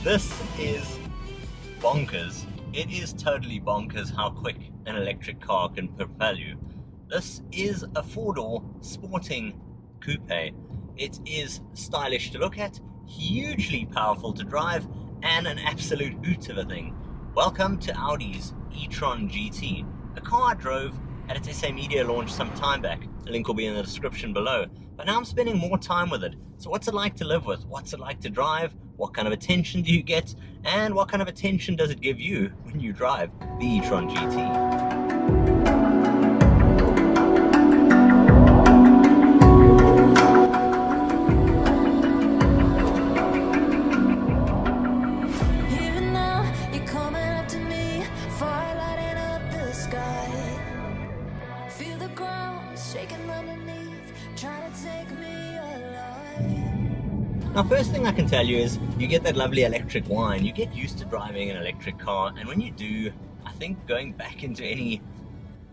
This is bonkers. It is totally bonkers how quick an electric car can propel you. This is a four-door sporting coupe. It is stylish to look at, hugely powerful to drive, and an absolute hoot of a thing. Welcome to Audi's e-tron GT, a car I drove at its SA Media launch some time back. The link will be in the description below. But now I'm spending more time with it. So what's it like to live with? What's it like to drive? What kind of attention do you get? And what kind of attention does it give you when you drive the e-tron GT? Now, first thing I can tell you is you get that lovely electric whine. You get used to driving an electric car, and when you do, I think going back into any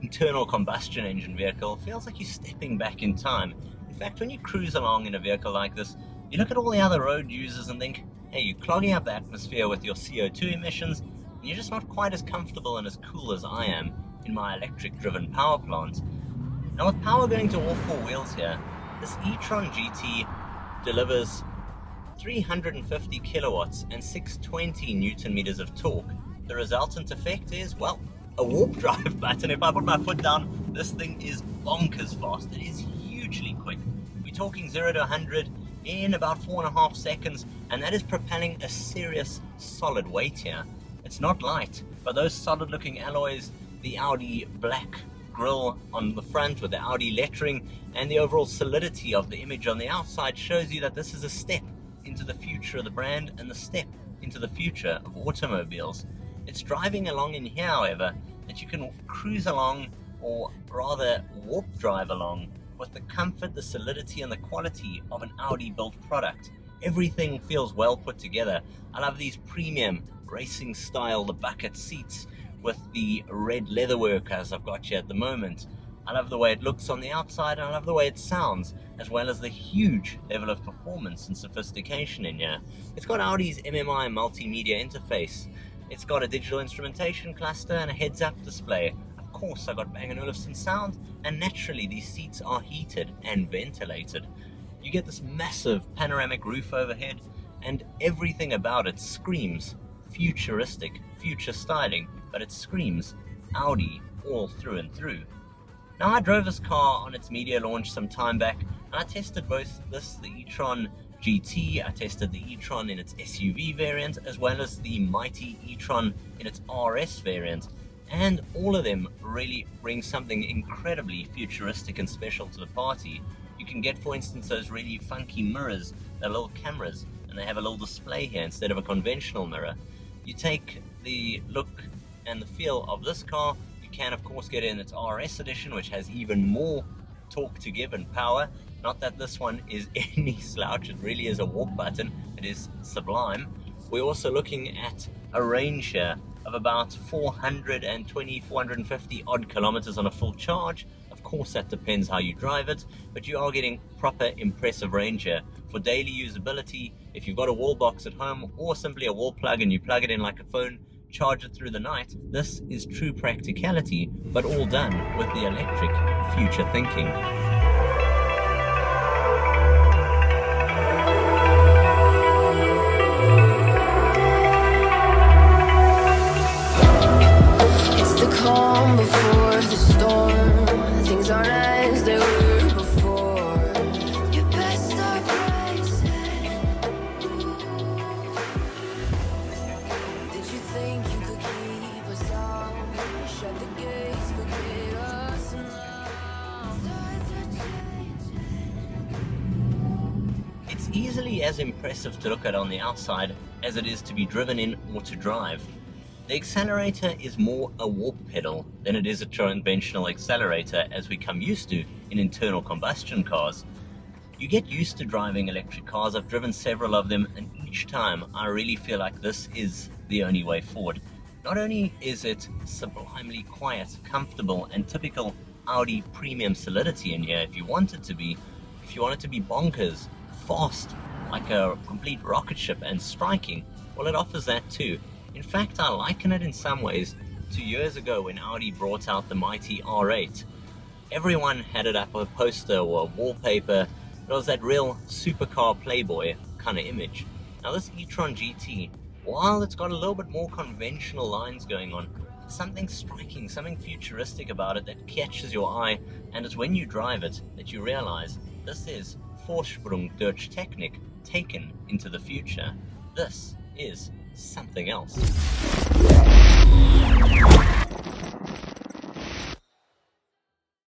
internal combustion engine vehicle feels like you're stepping back in time. In fact, when you cruise along in a vehicle like this, you look at all the other road users and think, hey, you're clogging up the atmosphere with your CO2 emissions, and you're just not quite as comfortable and as cool as I am in my electric-driven power plant. Now, with power going to all four wheels here, this e-tron GT delivers 350 kilowatts and 620 newton meters of torque. The resultant effect is, well, a warp drive button. If I put my foot down, this thing is bonkers fast. It is hugely quick. We're talking 0 to 100 in about 4.5 seconds, and that is propelling a serious solid weight here. It's not light, but those solid looking alloys, the Audi black grille on the front with the Audi lettering, and the overall solidity of the image on the outside shows you that this is a step into the future of the brand and the step into the future of automobiles. It's driving along in here, however, that you can cruise along, or rather warp drive along, with the comfort, the solidity and the quality of an Audi built product. Everything feels well put together. I love these premium racing style, the bucket seats with the red leatherwork as I've got here at the moment. I love the way it looks on the outside, and I love the way it sounds, as well as the huge level of performance and sophistication in here. It's got Audi's MMI multimedia interface. It's got a digital instrumentation cluster and a heads-up display. Of course, I got Bang & Olufsen sound, and naturally these seats are heated and ventilated. You get this massive panoramic roof overhead, and everything about it screams futuristic, future styling, but it screams Audi all through and through. Now, I drove this car on its media launch some time back, and I tested both the e-tron GT, I tested the e-tron in its SUV variant, as well as the mighty e-tron in its RS variant, and all of them really bring something incredibly futuristic and special to the party. You can get, for instance, those really funky mirrors, they're little cameras, and they have a little display here instead of a conventional mirror. You take the look and the feel of this car, you can of course get it in its RS edition, which has even more torque to give and power. Not that this one is any slouch, it really is a warp button, it is sublime. We're also looking at a range here of about 420, 450 odd kilometers on a full charge. Of course that depends how you drive it, but you are getting proper impressive range here. For daily usability, if you've got a wall box at home or simply a wall plug and you plug it in like a phone, charge it through the night, this is true practicality, but all done with the electric future thinking. It's the calm before the storm. Things aren't as they were before. You best start pricing. Did you think you could keep us out? Shut the gates, forget us now. It's easily as impressive to look at on the outside as it is to be driven in or to drive. The accelerator is more a warp pedal than it is a conventional accelerator as we come used to in internal combustion cars. You get used to driving electric cars. I've driven several of them, and each time I really feel like this is the only way forward. Not only is it sublimely quiet, comfortable, and typical Audi premium solidity in here if you want it to be, if you want it to be bonkers, fast, like a complete rocket ship and striking, Well, it offers that too. In fact, I liken it in some ways to years ago when Audi brought out the mighty R8. Everyone had it up a poster or a wallpaper. It was that real supercar playboy kind of image. Now this e-tron GT, while it's got a little bit more conventional lines going on, there's something striking, something futuristic about it that catches your eye, and it's when you drive it that you realize this is Vorsprung durch Technik taken into the future. This is something else.